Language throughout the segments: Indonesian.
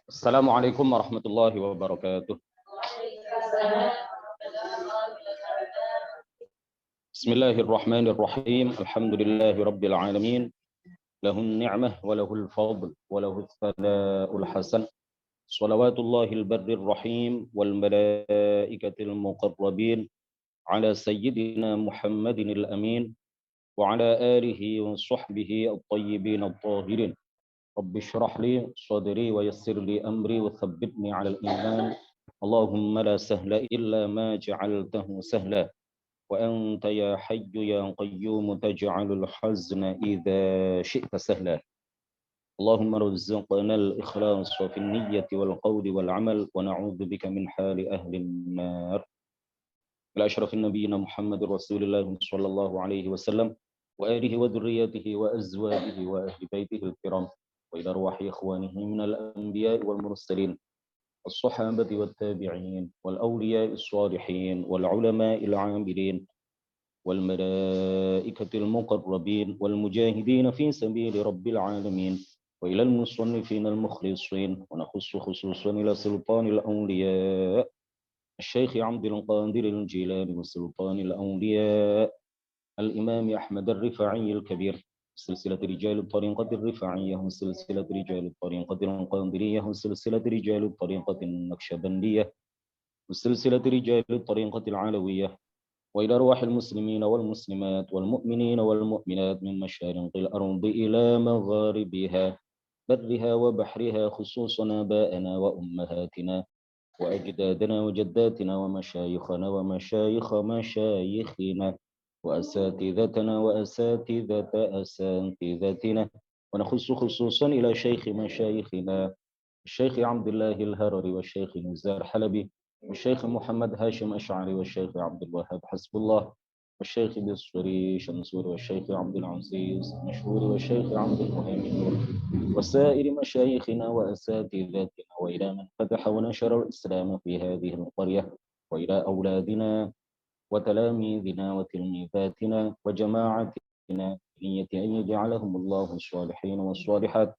Assalamualaikum warahmatullahi wabarakatuh. Bismillahirrahmanirrahim. Alhamdulillahi rabbil alamin. Lahun ni'mah wa lahul fadl wa lahul thana'ul hasan. Salawatullahil barrir rahim wal malaikatil muqarrabin ala sayyidina Muhammadinil amin wa ala alihi wa sahbihi at-tayyibin at-tahirin. Rabbi shrah li sadri wa yassir li amri wa thabbitni 'alal iman. Allahumma la sahla illa ma ja'altahu sahla wa anta ya hayyu ya qayyum taj'alul hazna idza syi'ta sahla. Allahumma rzuqna al-ikhlas fi an-niyyati wal qawli wal 'amal wa na'udzu bika min hali ahli an-nar. Ila asyrafin nabiyyina Muhammadur Rasulillah sallallahu alaihi wasallam wa alihi wa dhurriyyatihi wa azwajihi wa ahli baitihi al-kiram. وإلى أرواح إخوانه من الأنبياء والمرسلين الصحابة والتابعين والأولياء الصالحين والعلماء العاملين والملائكة المقربين والمجاهدين في سبيل رب العالمين وإلى المصنفين المخلصين ونخص خصوصا إلى سلطان الأولياء الشيخ عبد القادر الجيلاني وسلطان الأولياء الإمام أحمد الرفاعي الكبير سلسلة رجال الطريقة الرفاعية وسلسلة رجال الطريقة القادرية وسلسلة رجال الطريقة النقشبندية وسلسلة رجال الطريقة العلوية وإلى أرواح المسلمين والمسلمات والمؤمنين والمؤمنات من مشارق الأرض إلى مغاربها برها وبحرها خصوصا آباءنا وأمهاتنا وأجدادنا وجداتنا ومشايخنا ومشايخ مشايخنا وأساتذتنا وأساتذة أساتذتنا ونخص خصوصا إلى شيخ مشايخنا الشيخ عبد الله الهرري والشيخ نزار حلبي والشيخ محمد هاشم أشعري والشيخ عبد الوهاب حسب الله والشيخ بالصري شمسور والشيخ عبد العزيز مشهور والشيخ عبد المهيمن وسائر مشايخنا وأساتذتنا وإلى من فتح ونشر الإسلام في هذه القرية وإلى أولادنا وتلاميذنا وتلميذاتنا وجماعتنا بنية أن يجعلهم الله الصالحين والصالحات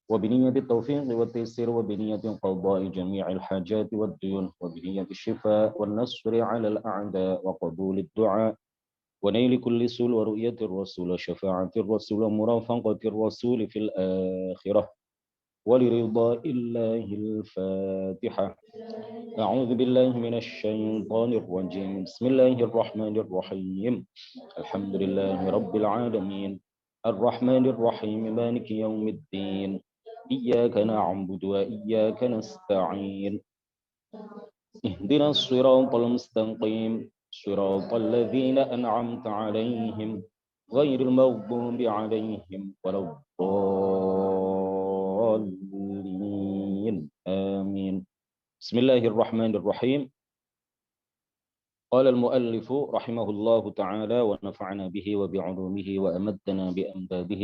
وبنية التوفيق والتيسير وبنية قضاء جميع الحاجات والديون وبنية الشفاء والنصر على الأعداء وقبول الدعاء ونيل كل سول ورؤية الرسول وشفاعة الرسول ومرافقة الرسول في الآخرة ولرضا الله الفاتحة. أعوذ بالله من الشيطان الرجيم. بسم الله الرحمن الرحيم. الحمد لله رب العالمين الرحمن الرحيم مالك يوم الدين إياك نعبد وإياك نستعين اهدنا الصراط المستقيم صراط الذين أنعمت عليهم غير المغضوب عليهم ولا الضالين آمين. بسم الله الرحمن الرحيم. قال المؤلف رحمه الله تعالى ونفعنا به وبعلومه وأمدنا بأمداده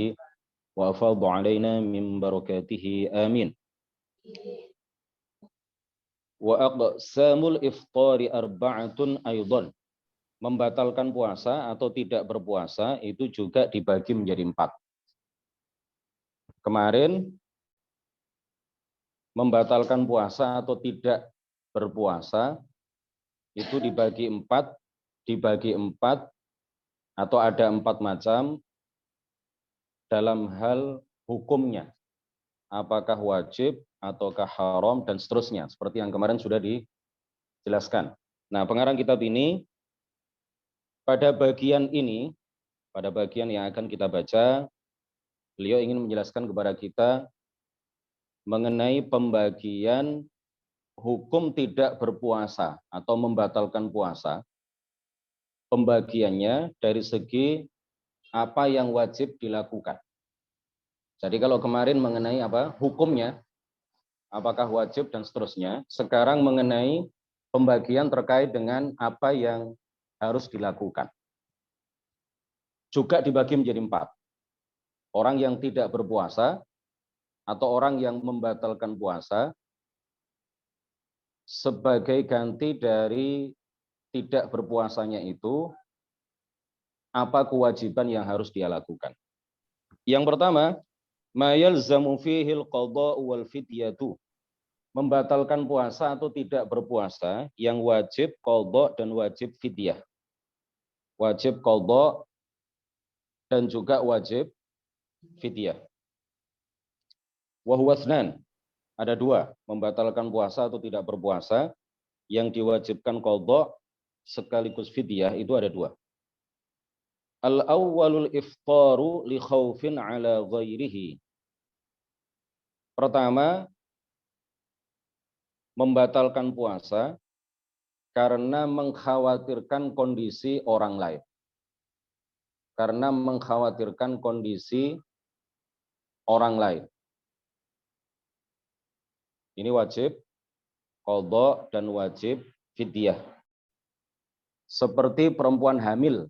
وأفاض علينا من بركاته آمين. وأقسام الإفطار أربعة أيضا. Membatalkan puasa atau tidak berpuasa itu juga dibagi menjadi 4. Kemarin membatalkan puasa atau tidak berpuasa itu dibagi 4 atau ada 4 macam dalam hal hukumnya. Apakah wajib ataukah haram dan seterusnya seperti yang kemarin sudah dijelaskan. Nah, pengarang kitab ini pada bagian yang akan kita baca, beliau ingin menjelaskan kepada kita mengenai pembagian hukum tidak berpuasa atau membatalkan puasa. Pembagiannya dari segi apa yang wajib dilakukan. Jadi kalau kemarin mengenai apa hukumnya, apakah wajib dan seterusnya, sekarang mengenai pembagian terkait dengan apa yang harus dilakukan. Juga dibagi menjadi 4. Orang yang tidak berpuasa atau orang yang membatalkan puasa sebagai ganti dari tidak berpuasanya itu, apa kewajiban yang harus dia lakukan. Yang pertama, ma yalzamu fihi al-qada'u wal fidyatu. membatalkan puasa atau tidak berpuasa yang wajib qadha dan wajib fidyah. Wajib qadha dan juga wajib fidyah. Wa huwa itsnan. Ada dua, membatalkan puasa atau tidak berpuasa yang diwajibkan qadha sekaligus fidyah itu ada dua. Al-awwalul iftaru li khaufin ala ghairihi. Pertama, membatalkan puasa karena mengkhawatirkan kondisi orang lain. Karena mengkhawatirkan kondisi orang lain. Ini wajib qadha dan wajib fidyah. Seperti perempuan hamil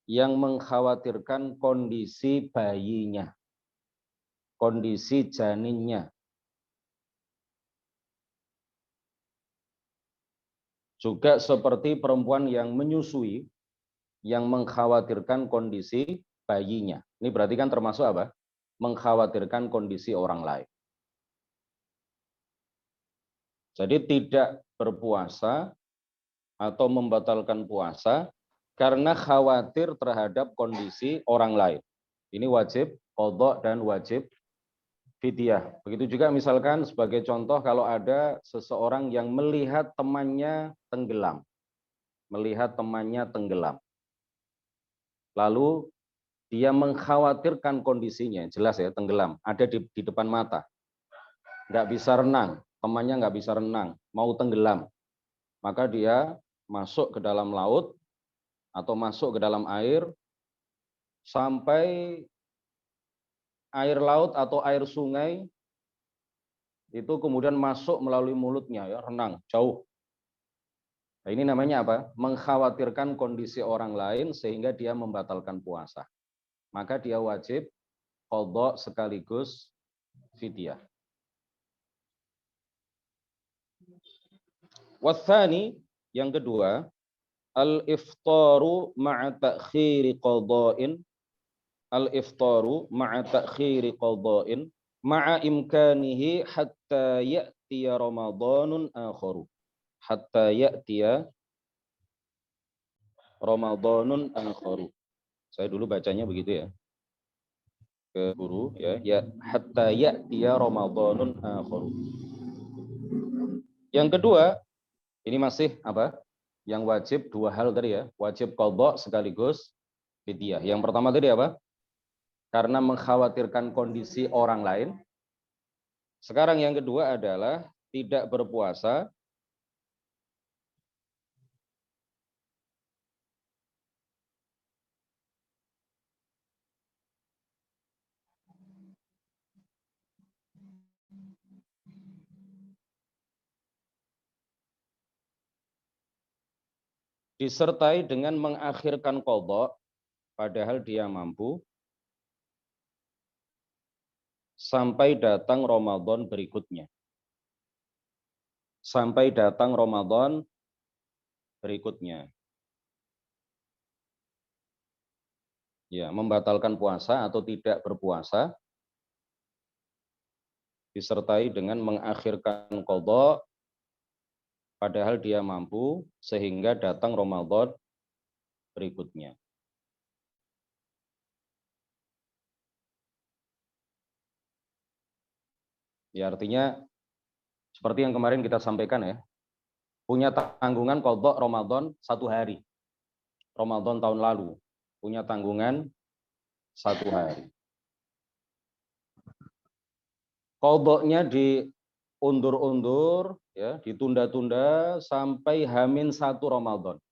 yang mengkhawatirkan kondisi bayinya, kondisi janinnya. Juga seperti perempuan yang menyusui, yang mengkhawatirkan kondisi bayinya. Ini berarti kan termasuk apa? Mengkhawatirkan kondisi orang lain. Jadi tidak berpuasa atau membatalkan puasa karena khawatir terhadap kondisi orang lain. Ini wajib qadha dan wajib fidyah. Begitu juga misalkan sebagai contoh kalau ada seseorang yang melihat temannya tenggelam. Melihat temannya tenggelam. Lalu dia mengkhawatirkan kondisinya, jelas ya tenggelam, ada di depan mata. Nggak bisa renang, temannya nggak bisa renang, mau tenggelam. Maka dia masuk ke dalam laut atau masuk ke dalam air sampai air laut atau air sungai itu kemudian masuk melalui mulutnya, ya renang jauh. Nah, ini namanya apa? Mengkhawatirkan kondisi orang lain sehingga dia membatalkan puasa. Maka dia wajib qadha sekaligus fidyah. Watsani, yang kedua, al-iftaru ma'a ta'khiri qadha'in. Al-iftaru ma'a ta'khiri qadha'in ma'a imkanihi hatta ya'tiya Ramadanun akharu. Hatta ya'tiya Ramadanun akharu. Saya dulu bacanya begitu ya. Ke guru ya, hatta ya'tiya Ramadanun akharu. Yang kedua, ini masih apa? Yang wajib dua hal tadi ya, wajib qadha sekaligus fidyah. Yang pertama tadi apa? Karena mengkhawatirkan kondisi orang lain. Sekarang yang kedua adalah tidak berpuasa disertai dengan mengakhirkan qadha padahal dia mampu sampai datang Ramadan berikutnya. Sampai datang Ramadan berikutnya. Ya, membatalkan puasa atau tidak berpuasa disertai dengan mengakhirkan qadha padahal dia mampu sehingga datang Ramadan berikutnya. Ya, artinya seperti yang kemarin kita sampaikan ya, punya tanggungan qadha Ramadan 1 hari. Ramadan tahun lalu punya tanggungan 1 hari. Qadhanya diundur-undur ya, ditunda-tunda sampai H-1 Ramadan.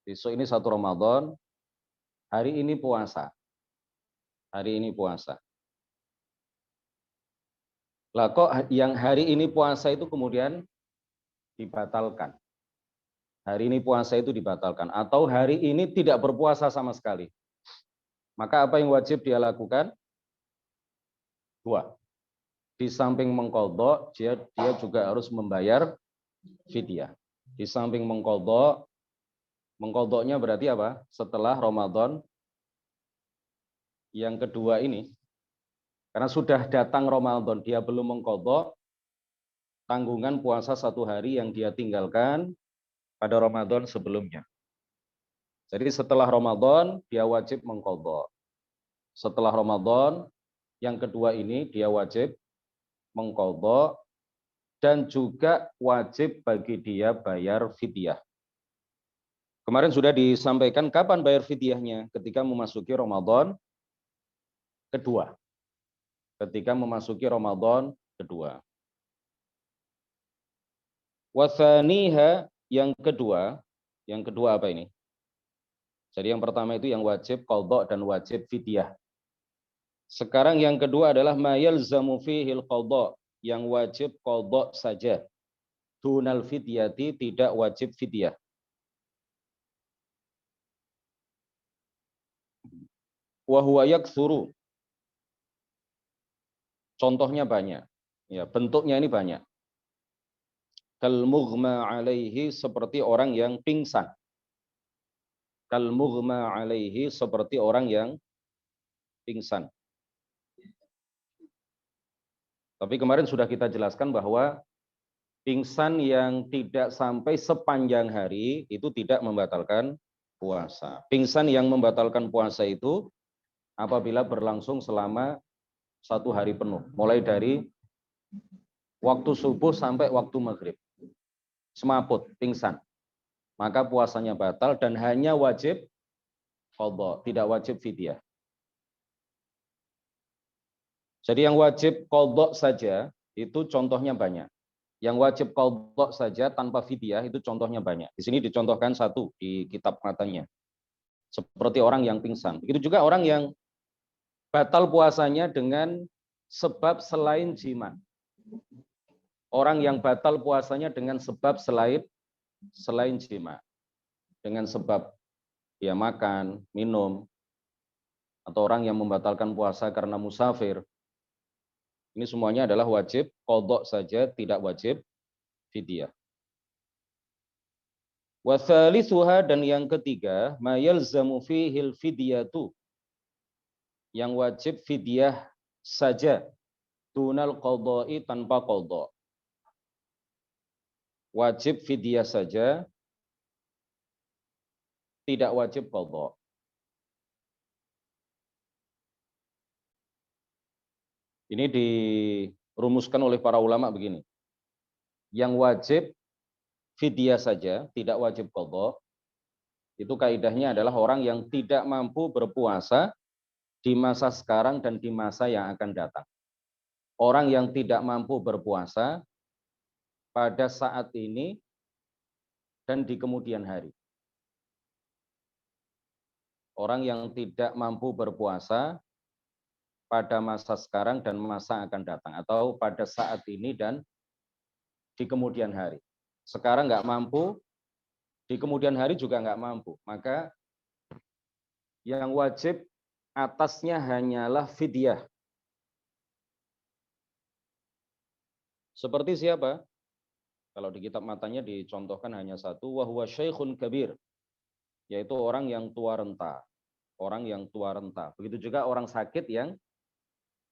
Besok ini 1 Ramadan, hari ini puasa. Hari ini puasa. Lah kok yang hari ini puasa itu kemudian dibatalkan. Hari ini puasa itu dibatalkan. Atau hari ini tidak berpuasa sama sekali. Maka apa yang wajib dia lakukan? 2. Di samping mengqadha, dia juga harus membayar fidyah. Di samping mengqadha, mengqadhanya berarti apa? Setelah Ramadan yang kedua ini, Karena sudah datang Ramadan, dia belum mengqadha tanggungan puasa 1 hari yang dia tinggalkan pada Ramadan sebelumnya. Jadi setelah Ramadan dia wajib mengqadha. Setelah Ramadan yang kedua ini dia wajib mengqadha dan juga wajib bagi dia bayar fidyah. Kemarin sudah disampaikan kapan bayar fidyahnya, ketika memasuki Ramadan kedua. Ketika memasuki Ramadan kedua. Wathaniha, yang kedua apa ini? Jadi yang pertama itu yang wajib qadha dan wajib fidyah. Sekarang yang kedua adalah ma yalzamu fihil qadha, yang wajib qadha saja. Dunal fidyati, tidak wajib fidyah. Wa huwa yaktsuru. Contohnya banyak. Ya, bentuknya ini banyak. Kal mughma alaihi, seperti orang yang pingsan. Kal mughma alaihi, seperti orang yang pingsan. Tapi kemarin sudah kita jelaskan bahwa pingsan yang tidak sampai sepanjang hari itu tidak membatalkan puasa. Pingsan yang membatalkan puasa itu apabila berlangsung selama 1 hari penuh, mulai dari waktu subuh sampai waktu maghrib. Semaput, pingsan. Maka puasanya batal dan hanya wajib qadha, tidak wajib fidyah. Jadi yang wajib qadha saja itu contohnya banyak. Yang wajib qadha saja tanpa fidyah itu contohnya banyak. Di sini dicontohkan satu di kitab matanya. Seperti orang yang pingsan. Begitu juga orang yang batal puasanya dengan sebab selain jima. Orang yang batal puasanya dengan sebab selain jima. Dengan sebab dia makan, minum, atau orang yang membatalkan puasa karena musafir. Ini semuanya adalah wajib qadha saja, tidak wajib fidyah. Wa tsalitsuha, dan yang ketiga, ma yalzamu fihil fidyatu, yang wajib fidyah saja, dunal qadha'i, tanpa qadha. Wajib fidyah saja, tidak wajib qadha. Ini dirumuskan oleh para ulama begini. Yang wajib fidyah saja, tidak wajib qadha, itu kaidahnya adalah orang yang tidak mampu berpuasa di masa sekarang dan di masa yang akan datang. Orang yang tidak mampu berpuasa pada saat ini dan di kemudian hari. Orang yang tidak mampu berpuasa pada masa sekarang dan masa akan datang, atau pada saat ini dan di kemudian hari. Sekarang nggak mampu, di kemudian hari juga nggak mampu. Maka yang wajib atasnya hanyalah fidyah. Seperti siapa? Kalau di kitab matanya dicontohkan hanya satu, wa huwa syaikhun kabir, yaitu orang yang tua renta. Orang yang tua renta. Begitu juga orang sakit yang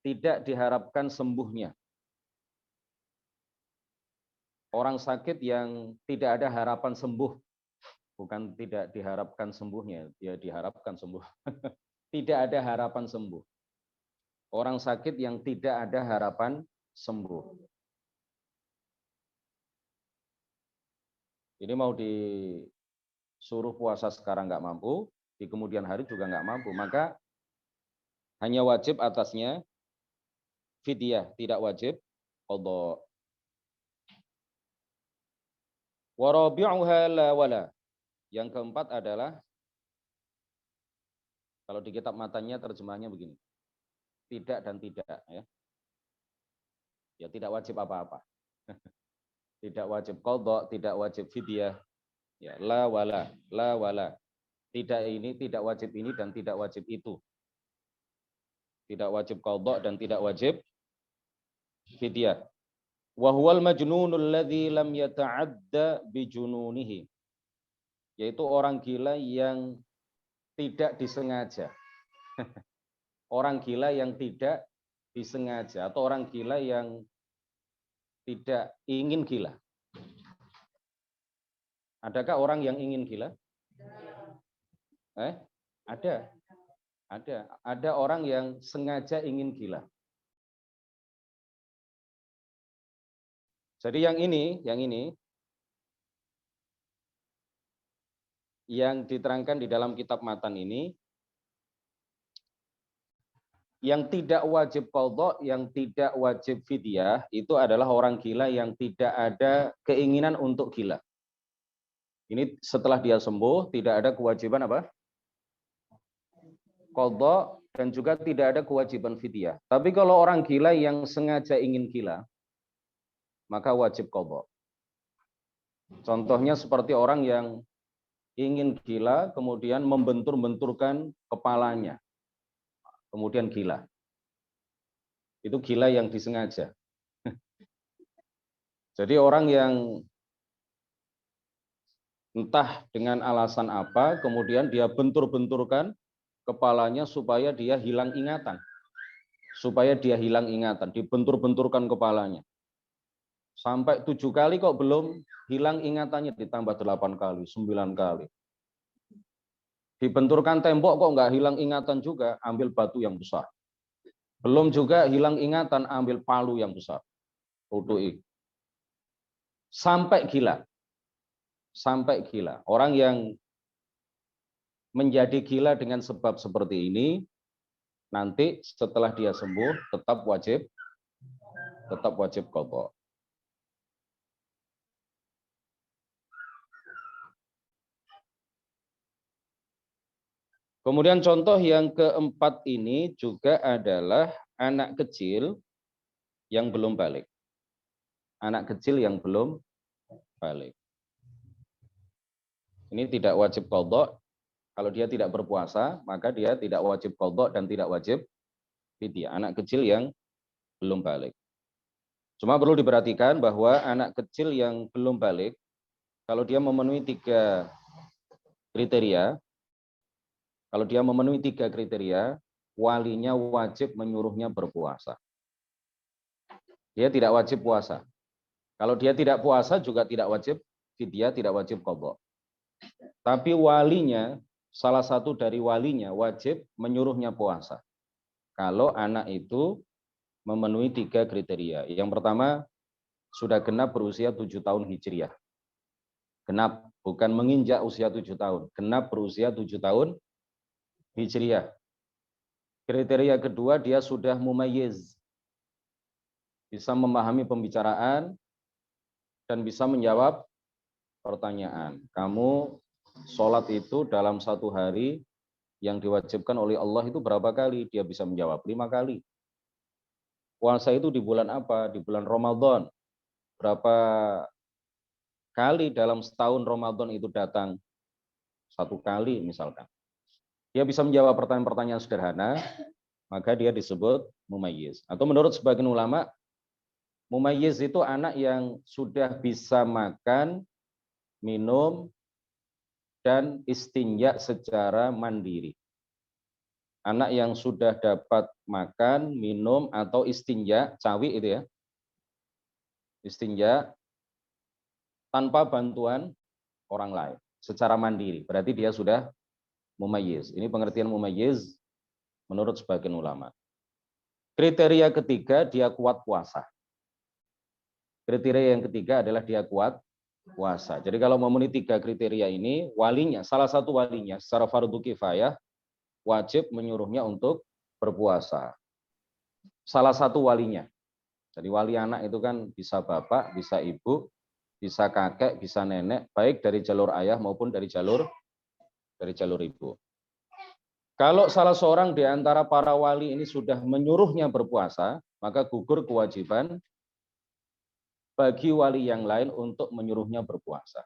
tidak diharapkan sembuhnya. Orang sakit yang tidak ada harapan sembuh. Bukan tidak diharapkan sembuhnya, dia diharapkan sembuh. Tidak ada harapan sembuh. Orang sakit yang tidak ada harapan sembuh. Ini mau disuruh puasa sekarang nggak mampu, di kemudian hari juga nggak mampu, maka hanya wajib atasnya fidyah, tidak wajib qadha. Wa rabi'uha la wala. Yang keempat adalah, kalau di kitab matanya terjemahnya begini, tidak dan tidak, ya. Ya, tidak wajib apa-apa. Tidak wajib qadha, tidak wajib fidyah. Ya, la wala, la wala. Tidak ini, tidak wajib ini dan tidak wajib itu. Tidak wajib qadha dan tidak wajib fidyah. Wa huwal majnunul ladzi lam yata'adda bi jununihi. Yaitu orang gila yang tidak disengaja. Orang gila yang tidak disengaja atau orang gila yang tidak ingin gila? Adakah orang yang ingin gila? Ada. Ada orang yang sengaja ingin gila. Jadi yang yang diterangkan di dalam kitab matan ini, yang tidak wajib qadha, yang tidak wajib fidyah, itu adalah orang gila yang tidak ada keinginan untuk gila. Ini setelah dia sembuh, tidak ada kewajiban apa? Qadha, dan juga tidak ada kewajiban fidyah. Tapi kalau orang gila yang sengaja ingin gila, maka wajib qadha. Contohnya seperti orang yang ingin gila, kemudian membentur-benturkan kepalanya, kemudian gila. Itu gila yang disengaja. Jadi orang yang entah dengan alasan apa, kemudian dia bentur-benturkan kepalanya supaya dia hilang ingatan. Supaya dia hilang ingatan, dibentur-benturkan kepalanya. Sampai 7 kali kok belum hilang ingatannya, ditambah 8 kali, 9 kali. Dibenturkan tembok kok nggak hilang ingatan juga, ambil batu yang besar. Belum juga hilang ingatan, ambil palu yang besar. Udui. Sampai gila. Sampai gila. Orang yang menjadi gila dengan sebab seperti ini, nanti setelah dia sembuh tetap wajib qadha. Kemudian contoh yang keempat ini juga adalah anak kecil yang belum balik. Anak kecil yang belum balik. Ini tidak wajib qadha. Kalau dia tidak berpuasa, maka dia tidak wajib qadha dan tidak wajib fidyah. Anak kecil yang belum balik. Cuma perlu diperhatikan bahwa anak kecil yang belum balik, kalau dia memenuhi 3 kriteria, walinya wajib menyuruhnya berpuasa. Dia tidak wajib puasa. Kalau dia tidak puasa juga tidak wajib fidyah, tidak wajib qadha. Tapi walinya, salah satu dari walinya wajib menyuruhnya puasa. Kalau anak itu memenuhi 3 kriteria. Yang pertama, sudah genap berusia 7 tahun Hijriah. Genap, bukan menginjak usia 7 tahun. Genap berusia 7 tahun Hijriah. Kriteria kedua, dia sudah mumayyiz. Bisa memahami pembicaraan dan bisa menjawab pertanyaan. Kamu sholat itu dalam 1 hari yang diwajibkan oleh Allah itu berapa kali? Dia bisa menjawab 5 kali. Puasa itu di bulan apa? Di bulan Ramadan. Berapa kali dalam setahun Ramadan itu datang? 1 kali misalkan. Dia bisa menjawab pertanyaan-pertanyaan sederhana, maka dia disebut mumayyiz. Atau menurut sebagian ulama, mumayyiz itu anak yang sudah bisa makan, minum, dan istinja secara mandiri. Anak yang sudah dapat makan, minum, atau istinja, cawi itu ya, istinja tanpa bantuan orang lain, secara mandiri. Berarti dia sudah mumayyiz. Ini pengertian mumayyiz menurut sebagian ulama. Kriteria ketiga, dia kuat puasa. Kriteria yang ketiga adalah dia kuat puasa. Jadi kalau memenuhi 3 kriteria ini, walinya, salah satu walinya secara fardu kifayah wajib menyuruhnya untuk berpuasa. Salah satu walinya. Jadi wali anak itu kan bisa bapak, bisa ibu, bisa kakek, bisa nenek, baik dari jalur ayah maupun dari jalur ibu. Kalau salah seorang di antara para wali ini sudah menyuruhnya berpuasa, maka gugur kewajiban bagi wali yang lain untuk menyuruhnya berpuasa.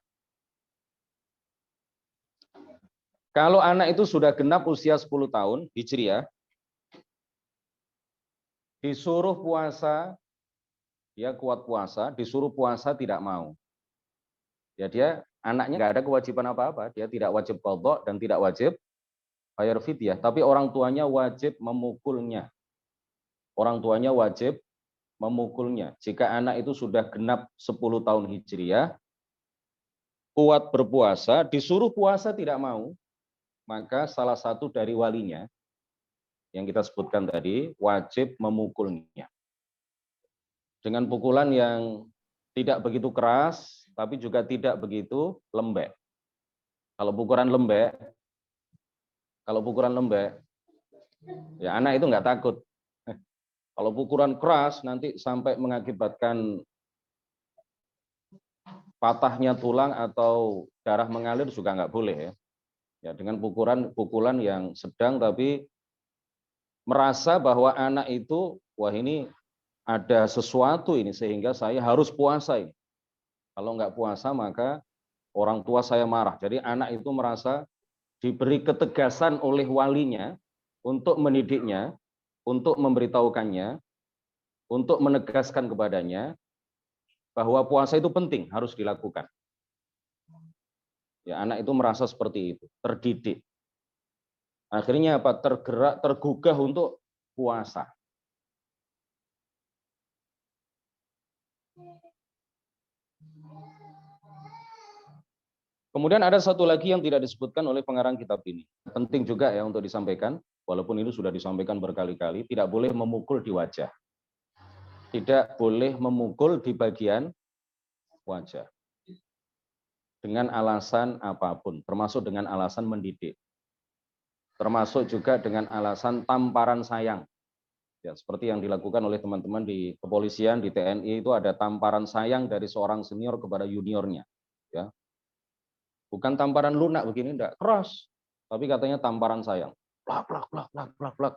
Kalau anak itu sudah genap usia 10 tahun, Hijriah, disuruh puasa, dia kuat puasa, disuruh puasa tidak mau. Ya dia anaknya nggak ada kewajiban apa-apa, dia tidak wajib qadha dan tidak wajib bayar fidyah, tapi orang tuanya wajib memukulnya. orang tuanya wajib memukulnya. Jika anak itu sudah genap 10 tahun Hijriah, kuat berpuasa, disuruh puasa tidak mau, maka salah satu dari walinya, yang kita sebutkan tadi, wajib memukulnya. Dengan pukulan yang tidak begitu keras, tapi juga tidak begitu lembek. Kalau pukulan lembek, ya anak itu nggak takut. Kalau pukulan keras nanti sampai mengakibatkan patahnya tulang atau darah mengalir juga nggak boleh ya. Ya dengan pukulan yang sedang tapi merasa bahwa anak itu wah ini ada sesuatu ini sehingga saya harus puasa ini. Kalau nggak puasa maka orang tua saya marah. Jadi anak itu merasa diberi ketegasan oleh walinya untuk mendidiknya, untuk memberitahukannya, untuk menegaskan kepadanya bahwa puasa itu penting, harus dilakukan. Ya, anak itu merasa seperti itu, terdidik. Akhirnya apa? Tergerak, tergugah untuk puasa. Kemudian ada satu lagi yang tidak disebutkan oleh pengarang kitab ini. Penting juga ya untuk disampaikan, walaupun ini sudah disampaikan berkali-kali, tidak boleh memukul di wajah. Tidak boleh memukul di bagian wajah. Dengan alasan apapun, termasuk dengan alasan mendidik. Termasuk juga dengan alasan tamparan sayang. Ya, seperti yang dilakukan oleh teman-teman di kepolisian, di TNI itu ada tamparan sayang dari seorang senior kepada juniornya. Ya, bukan tamparan lunak begini, enggak keras, tapi katanya tamparan sayang, plak plak plak plak plak plak,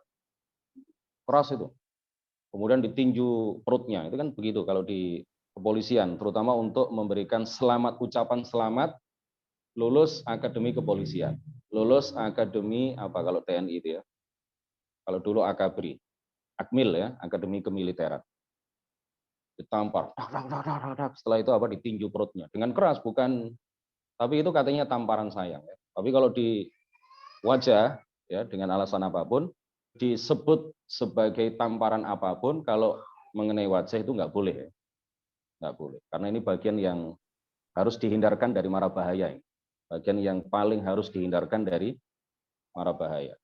keras itu. Kemudian ditinju perutnya, itu kan begitu kalau di kepolisian, terutama untuk memberikan selamat, ucapan selamat lulus akademi kepolisian, lulus akademi apa kalau TNI itu ya, kalau dulu Akabri, Akmil ya, akademi kemiliteran. Ditampar, setelah itu apa ditinju perutnya dengan keras, bukan, tapi itu katanya tamparan sayang ya. Tapi kalau di wajah ya dengan alasan apapun disebut sebagai tamparan apapun, kalau mengenai wajah itu nggak boleh ya. Nggak boleh, karena ini bagian yang harus dihindarkan dari mara bahaya, bagian yang paling harus dihindarkan dari mara bahaya.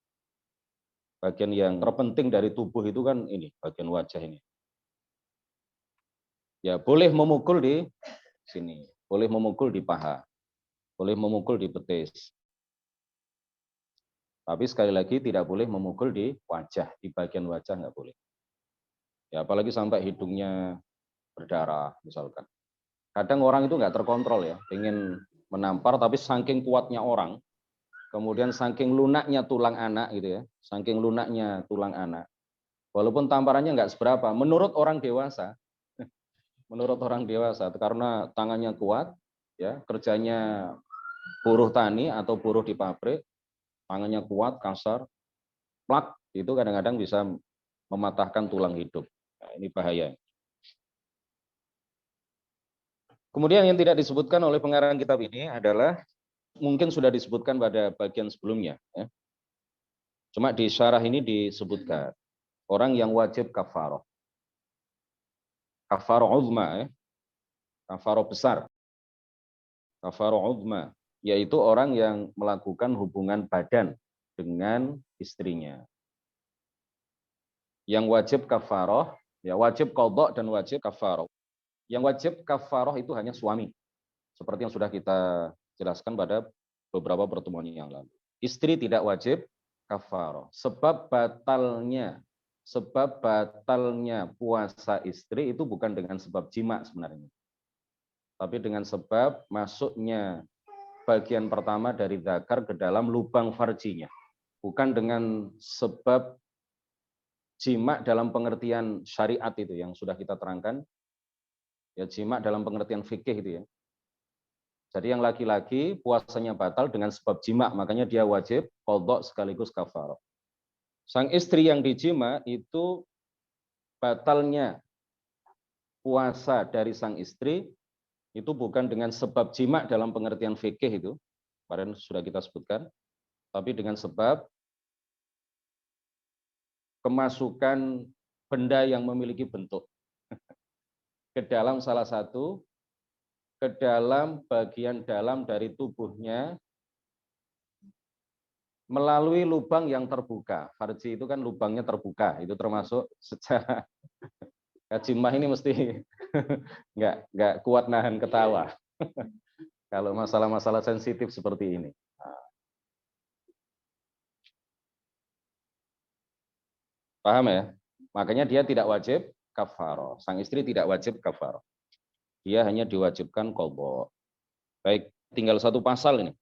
Bagian yang terpenting dari tubuh itu kan ini bagian wajah ini. Ya boleh memukul di sini, boleh memukul di paha, boleh memukul di betis. Tapi sekali lagi tidak boleh memukul di wajah, di bagian wajah nggak boleh. Ya apalagi sampai hidungnya berdarah misalkan. Kadang orang itu nggak terkontrol ya, ingin menampar tapi saking kuatnya orang, kemudian saking lunaknya tulang anak gitu ya, saking lunaknya tulang anak. Walaupun tamparannya nggak seberapa, menurut orang dewasa, karena tangannya kuat, ya kerjanya buruh tani atau buruh di pabrik, tangannya kuat, kasar, plak, itu kadang-kadang bisa mematahkan tulang hidup. Nah, ini bahaya. Kemudian yang tidak disebutkan oleh pengarang kitab ini adalah, mungkin sudah disebutkan pada bagian sebelumnya. Ya. Cuma di syarah ini disebutkan, orang yang wajib kafaroh. Kafaroh uzma, ya. Kafaroh besar. Kafaroh uzma, yaitu orang yang melakukan hubungan badan dengan istrinya. Yang wajib kafaroh, ya wajib qadha dan wajib kafaroh. Yang wajib kafaroh itu hanya suami, seperti yang sudah kita jelaskan pada beberapa pertemuan yang lalu. Istri tidak wajib kafaroh. Sebab batalnya puasa istri itu bukan dengan sebab jima sebenarnya, tapi dengan sebab masuknya bagian pertama dari dzakar ke dalam lubang farjinya, bukan dengan sebab jima dalam pengertian syariat itu yang sudah kita terangkan. Ya jima dalam pengertian fikih itu ya. Jadi yang laki-laki puasanya batal dengan sebab jima, makanya dia wajib qadha sekaligus kafarah. Sang istri yang dijima itu batalnya puasa dari sang istri itu bukan dengan sebab jima dalam pengertian fikih itu, kemarin sudah kita sebutkan, tapi dengan sebab kemasukan benda yang memiliki bentuk ke dalam ke dalam bagian dalam dari tubuhnya melalui lubang yang terbuka. Farji itu kan lubangnya terbuka, itu termasuk secara Kajimah ini mesti nggak kuat nahan ketawa kalau masalah-masalah sensitif seperti ini. Paham ya? Makanya dia tidak wajib kafaroh. Sang istri tidak wajib kafaroh. Dia hanya diwajibkan qadha. Baik, tinggal satu pasal ini.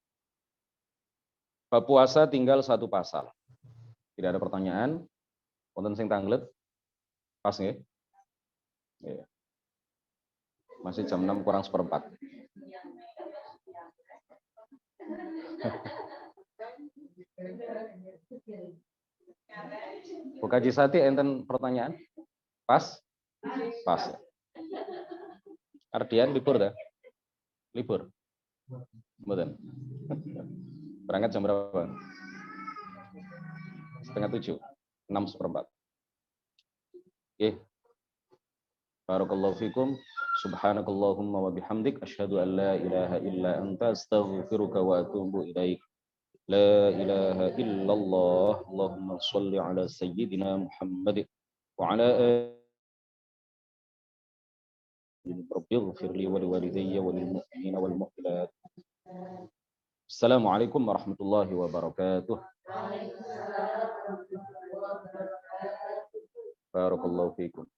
Bab puasa tinggal satu pasal. Tidak ada pertanyaan. Wonten sing tanglet? Pas nggih? Iya. Masih jam 6 kurang seperempat. Buka Jisati enten pertanyaan? Pas? Pas. Ardian libur dah? Libur? Betul. Berangkat jam berapa? 6:30. 6 seperempat. Oke. Barakallahu fikum. Subhanakallahumma wa bihamdik asyhadu an la ilaha illa anta astaghfiruka wa atubu ilaik. La ilaha illallah. Allahumma shalli ala sayyidina Muhammad wa ala rabbi ighfir li wa liwalidayya wa lil mu'minina wal mu'minat. Assalamualaikum warahmatullahi wabarakatuh. Barakallahu fikum.